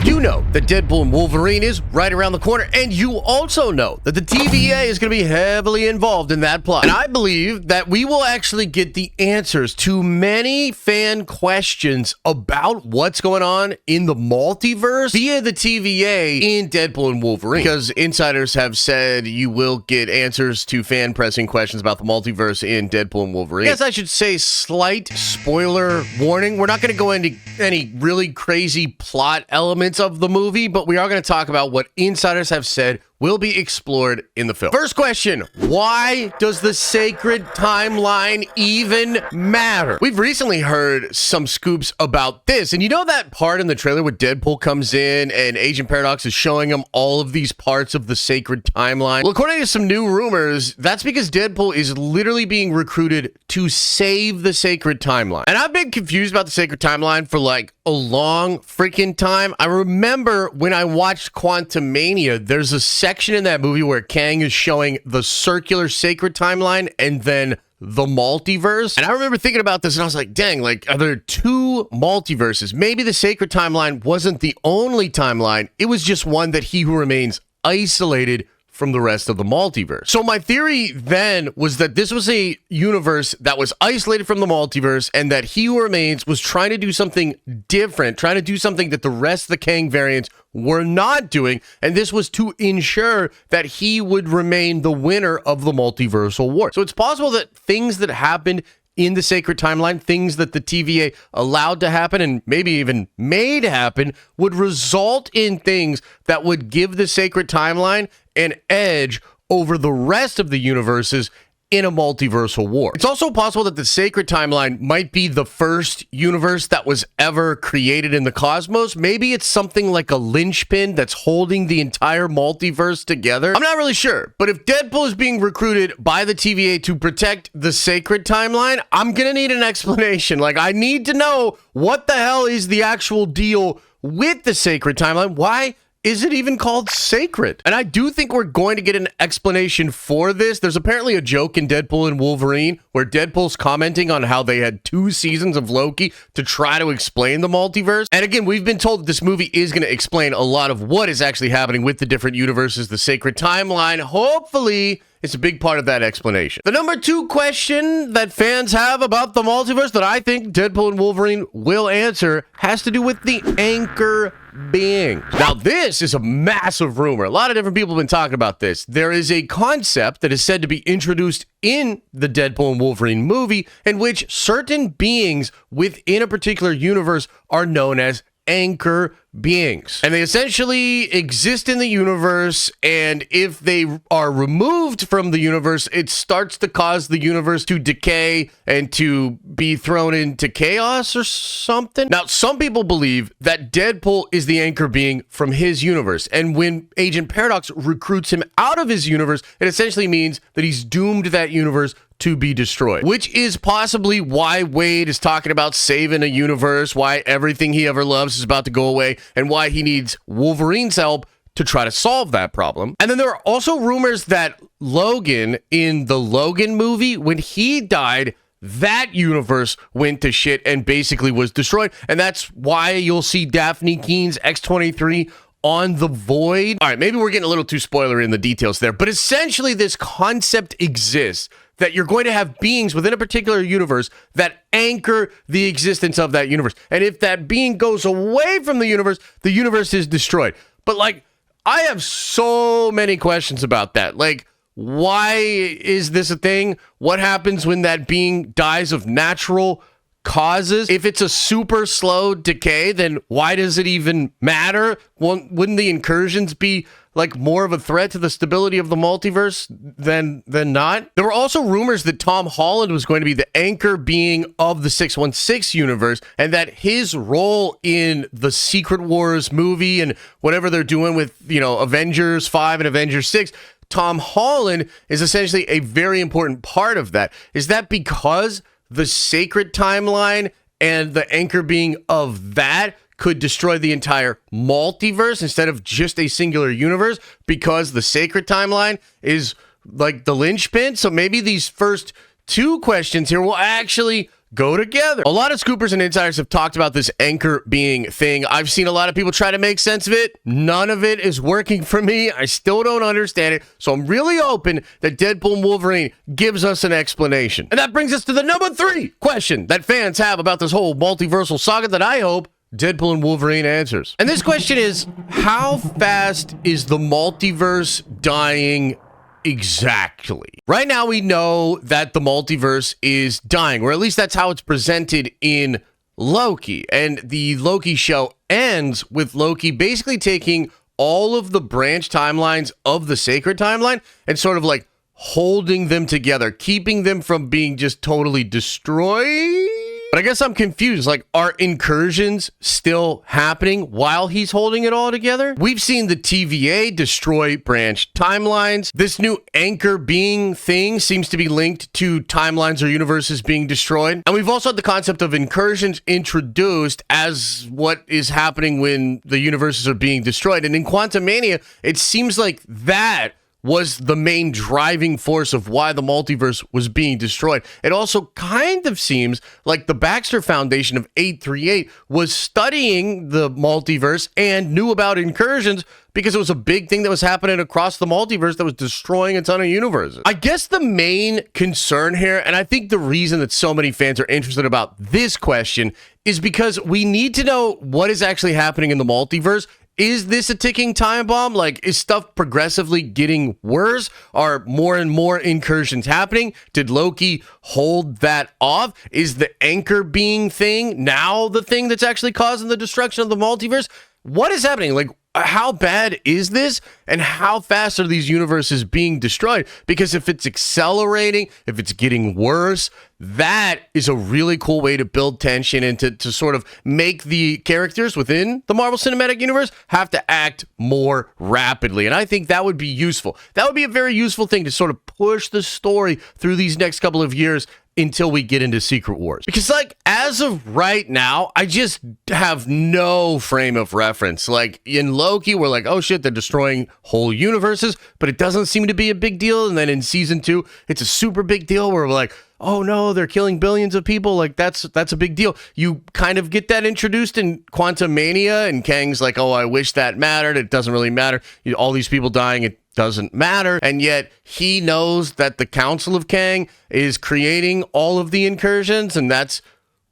You know that Deadpool and Wolverine is right around the corner, and you also know that the TVA is going to be heavily involved in that plot. And I believe that we will actually get the answers to many fan questions about what's going on in the multiverse via the TVA in Deadpool and Wolverine. Because insiders have said you will get answers to fan pressing questions about the multiverse in Deadpool and Wolverine. I guess I should say slight spoiler warning. We're not going to go into any really crazy plot elements of the movie, but we are going to talk about what insiders have said will be explored in the film. First question, why does the sacred timeline even matter? We've recently heard some scoops about this, and you know that part in the trailer where Deadpool comes in and Agent Paradox is showing him all of these parts of the sacred timeline? Well, according to some new rumors, that's because Deadpool is literally being recruited to save the sacred timeline. And I've been confused about the sacred timeline for like a long freaking time. I remember when I watched Quantumania, there's a section in that movie where Kang is showing the circular sacred timeline and then the multiverse. And I remember thinking about this and I was like, dang, like, are there two multiverses? Maybe the sacred timeline wasn't the only timeline. It was just one that He Who Remains isolated from the rest of the multiverse. So my theory then was that this was a universe that was isolated from the multiverse and that He Who Remains was trying to do something different, trying to do something that the rest of the Kang variants were not doing, and this was to ensure that he would remain the winner of the multiversal war. So it's possible that things that happened in the sacred timeline, things that the TVA allowed to happen and maybe even made happen, would result in things that would give the sacred timeline an edge over the rest of the universes in a multiversal war. It's also possible that the sacred timeline might be the first universe that was ever created in the cosmos. Maybe it's something like a linchpin that's holding the entire multiverse together. I'm not really sure, but if Deadpool is being recruited by the TVA to protect the sacred timeline, I'm gonna need an explanation. Like, I need to know what the hell is the actual deal with the sacred timeline. Why is it even called sacred? And I do think we're going to get an explanation for this. There's apparently a joke in Deadpool and Wolverine where Deadpool's commenting on how they had 2 seasons of Loki to try to explain the multiverse. And again, we've been told that this movie is going to explain a lot of what is actually happening with the different universes, the sacred timeline. Hopefully, it's a big part of that explanation. The number 2 question that fans have about the multiverse that I think Deadpool and Wolverine will answer has to do with the anchor being. Now, this is a massive rumor. A lot of different people have been talking about this. There is a concept that is said to be introduced in the Deadpool and Wolverine movie in which certain beings within a particular universe are known as anchor beings. And they essentially exist in the universe, and if they are removed from the universe, it starts to cause the universe to decay and to be thrown into chaos or something. Now, some people believe that Deadpool is the anchor being from his universe, and when Agent Paradox recruits him out of his universe, it essentially means that he's doomed that universe to be destroyed, which is possibly why Wade is talking about saving a universe, why everything he ever loves is about to go away, and why he needs Wolverine's help to try to solve that problem. And then there are also rumors that Logan in the Logan movie, when he died, that universe went to shit and basically was destroyed. And that's why you'll see Daphne Keene's X-23 on the Void. All right, maybe we're getting a little too spoilery in the details there, but essentially this concept exists that you're going to have beings within a particular universe that anchor the existence of that universe. And if that being goes away from the universe is destroyed. But like, I have so many questions about that. Like, why is this a thing? What happens when that being dies of natural causes? If it's a super slow decay, then why does it even matter? Wouldn't the incursions be like more of a threat to the stability of the multiverse than not? There were also rumors that Tom Holland was going to be the anchor being of the 616 universe, and that his role in the Secret Wars movie and whatever they're doing with, you know, Avengers 5 and Avengers 6, Tom Holland is essentially a very important part of that. Is that because the sacred timeline and the anchor being of that could destroy the entire multiverse instead of just a singular universe, because the sacred timeline is like the linchpin? So maybe these first 2 questions here will actually go together. A lot of scoopers and insiders have talked about this anchor being thing. I've seen a lot of people try to make sense of it. None of it is working for me. I still don't understand it. So I'm really hoping that Deadpool and Wolverine gives us an explanation. And that brings us to the number 3 question that fans have about this whole multiversal saga that I hope Deadpool and Wolverine answers. And this question is, how fast is the multiverse dying exactly? Right now, we know that the multiverse is dying, or at least that's how it's presented in Loki. And the Loki show ends with Loki basically taking all of the branch timelines of the sacred timeline and sort of like holding them together, keeping them from being just totally destroyed. But I guess I'm confused. Like, are incursions still happening while he's holding it all together? We've seen the TVA destroy branch timelines. This new anchor being thing seems to be linked to timelines or universes being destroyed. And we've also had the concept of incursions introduced as what is happening when the universes are being destroyed. And in Quantumania, it seems like that was the main driving force of why the multiverse was being destroyed. It also kind of seems like the Baxter Foundation of 838 was studying the multiverse and knew about incursions because it was a big thing that was happening across the multiverse that was destroying a ton of universes. I guess the main concern here, and I think the reason that so many fans are interested about this question, is because we need to know what is actually happening in the multiverse. Is this a ticking time bomb? Like, is stuff progressively getting worse? Are more and more incursions happening? Did Loki hold that off? Is the anchor being thing now the thing that's actually causing the destruction of the multiverse? What is happening? Like, how bad is this? And how fast are these universes being destroyed? Because if it's accelerating, if it's getting worse, that is a really cool way to build tension and to sort of make the characters within the Marvel Cinematic Universe have to act more rapidly. And I think that would be useful. That would be a very useful thing to sort of push the story through these next couple of years until we get into Secret Wars. Because, like, as of right now, I just have no frame of reference. Like, in Loki, we're like, oh shit, they're destroying whole universes, but it doesn't seem to be a big deal. And then in season 2, it's a super big deal where we're like, oh no, they're killing billions of people. Like, that's a big deal. You kind of get that introduced in Quantumania, and Kang's like, oh, I wish that mattered. It doesn't really matter. All these people dying, it doesn't matter. And yet he knows that the Council of Kang is creating all of the incursions, and that's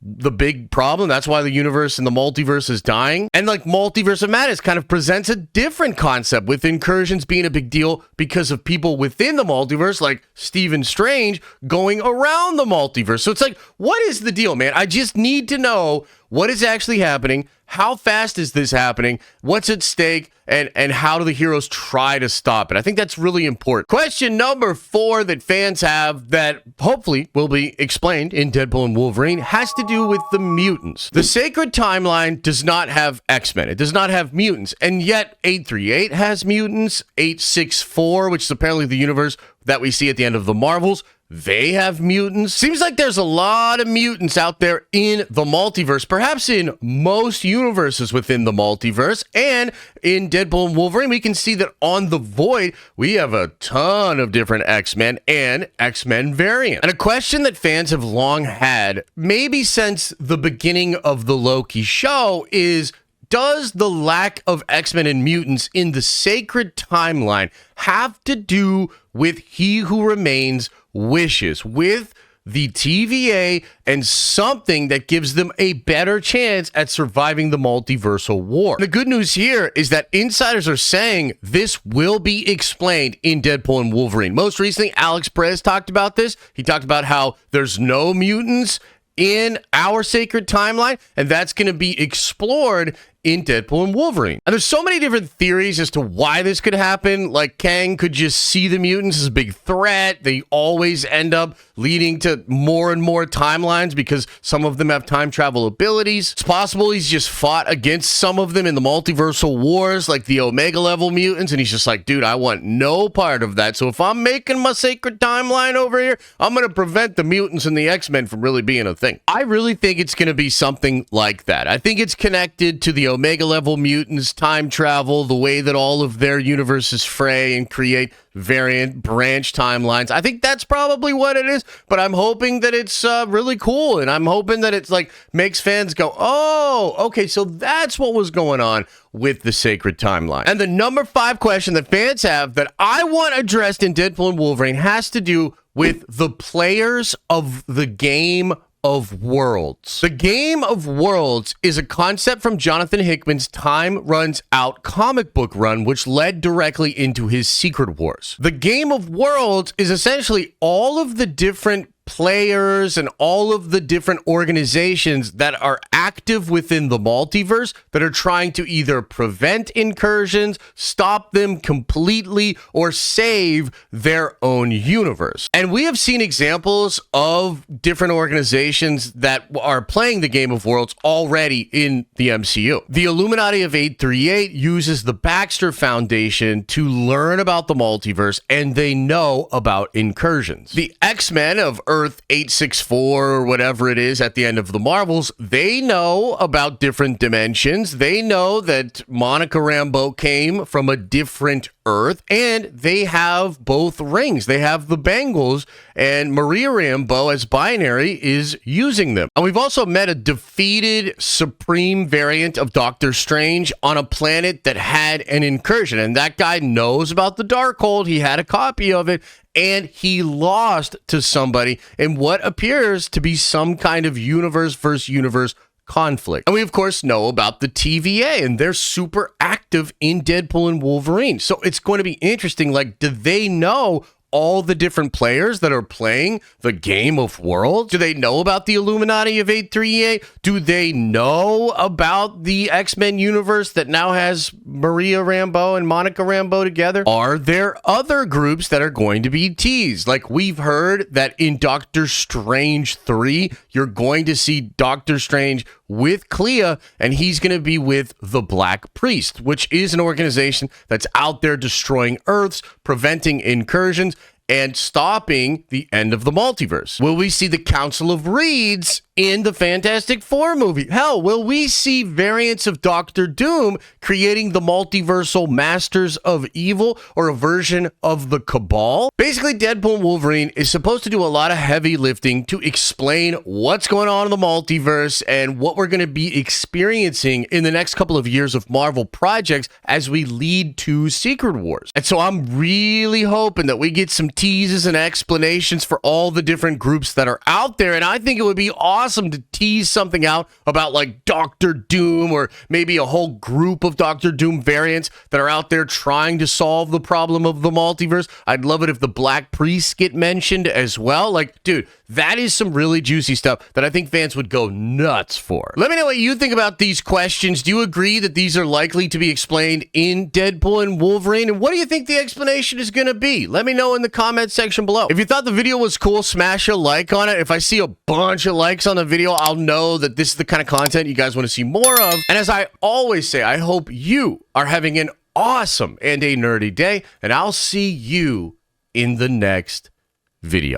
the big problem. That's why the universe and the multiverse is dying. And like Multiverse of Madness kind of presents a different concept, with incursions being a big deal because of people within the multiverse, like Stephen Strange, going around the multiverse. So it's like, what is the deal, man? I just need to know what is actually happening. How fast is this happening? What's at stake? And how do the heroes try to stop it? I think that's really important. Question number 4 that fans have that hopefully will be explained in Deadpool and Wolverine has to do with the mutants. The sacred timeline does not have X-Men. It does not have mutants. And yet 838 has mutants. 864, which is apparently the universe that we see at the end of the Marvels, they have mutants. Seems like there's a lot of mutants out there in the multiverse, perhaps in most universes within the multiverse. And in Deadpool and Wolverine, we can see that on the Void, we have a ton of different X-Men and X-Men variants. And a question that fans have long had, maybe since the beginning of the Loki show, is, does the lack of X-Men and mutants in the sacred timeline have to do with He Who Remains' wishes, with the TVA, and something that gives them a better chance at surviving the multiversal war? The good news here is that insiders are saying this will be explained in Deadpool and Wolverine. Most recently, Alex Perez talked about this. He talked about how there's no mutants in our sacred timeline, and that's going to be explored in Deadpool and Wolverine. And there's so many different theories as to why this could happen. Like, Kang could just see the mutants as a big threat. They always end up leading to more and more timelines because some of them have time travel abilities. It's possible he's just fought against some of them in the multiversal wars, like the Omega level mutants, and he's just like, dude, I want no part of that. So if I'm making my sacred timeline over here, I'm going to prevent the mutants and the X-Men from really being a thing. I really think it's going to be something like that. I think it's connected to the mega level mutants, time travel, the way that all of their universes fray and create variant branch timelines. I think that's probably what it is, but I'm hoping that it's really cool, and I'm hoping that it's like makes fans go, oh, okay, so that's what was going on with the sacred timeline. And the number 5 question that fans have that I want addressed in Deadpool and Wolverine has to do with the players of the game of Worlds. The Game of Worlds is a concept from Jonathan Hickman's Time Runs Out comic book run, which led directly into his Secret Wars. The Game of Worlds is essentially all of the different players and all of the different organizations that are active within the multiverse that are trying to either prevent incursions, stop them completely, or save their own universe. And we have seen examples of different organizations that are playing the Game of Worlds already in the MCU. The Illuminati of 838 uses the Baxter Foundation to learn about the multiverse, and they know about incursions. The X-Men of Earth 864 or whatever it is at the end of the Marvels, they know about different dimensions. They know that Monica Rambeau came from a different Earth, and they have both rings. They have the bangles, and Maria Rambeau as binary is using them. And we've also met a defeated supreme variant of Doctor Strange on a planet that had an incursion, and that guy knows about the Darkhold. He had a copy of it, and he lost to somebody in what appears to be some kind of universe versus universe conflict. And we, of course, know about the TVA, and they're super active in Deadpool and Wolverine. So it's going to be interesting. Like, do they know all the different players that are playing the Game of Worlds? Do they know about the Illuminati of 838? Do they know about the X-Men universe that now has Maria Rambeau and Monica Rambeau together? Are there other groups that are going to be teased? Like, we've heard that in Doctor Strange 3, you're going to see Doctor Strange with Clea, and he's going to be with the Black Priest, which is an organization that's out there destroying Earths, preventing incursions, and stopping the end of the multiverse. Will we see the Council of Reeds in the Fantastic Four movie? Hell, will we see variants of Doctor Doom creating the multiversal Masters of Evil, or a version of the Cabal? Basically, Deadpool and Wolverine is supposed to do a lot of heavy lifting to explain what's going on in the multiverse and what we're going to be experiencing in the next couple of years of Marvel projects as we lead to Secret Wars. And so I'm really hoping that we get some teases and explanations for all the different groups that are out there, and I think it would be awesome to tease something out about like Doctor Doom, or maybe a whole group of Doctor Doom variants that are out there trying to solve the problem of the multiverse. I'd love it if the Black Priests get mentioned as well. Like, dude, that is some really juicy stuff that I think fans would go nuts for. Let me know what you think about these questions. Do you agree that these are likely to be explained in Deadpool and Wolverine? And what do you think the explanation is going to be? Let me know in the comment section below. If you thought the video was cool, smash a like on it. If I see a bunch of likes on the video, I'll know that this is the kind of content you guys want to see more of. And as I always say, I hope you are having an awesome and a nerdy day, and I'll see you in the next video.